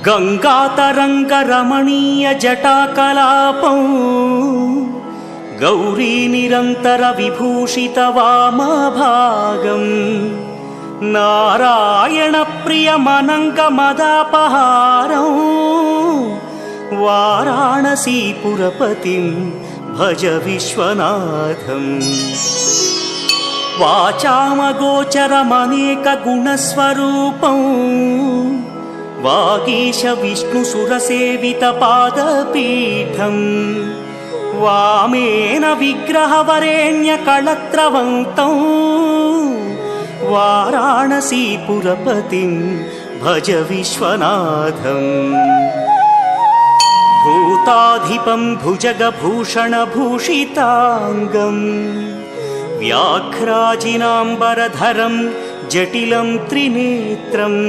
गङ्गातरङ्गरमणीयजटाकलापं गौरीनिरन्तरविभूषितवामभागं नारायणप्रियमनङ्गमदापहारं वाराणसीपुरपतिं भज विश्वनाथम्। वाचामगोचरमनेकगुणस्वरूपं वागीश विष्णुसुरसेवितपादपीठं वामेन विग्रहवरेण्यकळत्रवन्तं वाराणसीपुरपतिं भज विश्वनाथम्। भूताधिपं भुजगभूषणभूषिताङ्गं व्याघ्राजिनाम्बरधरं जटिलं त्रिनेत्रम्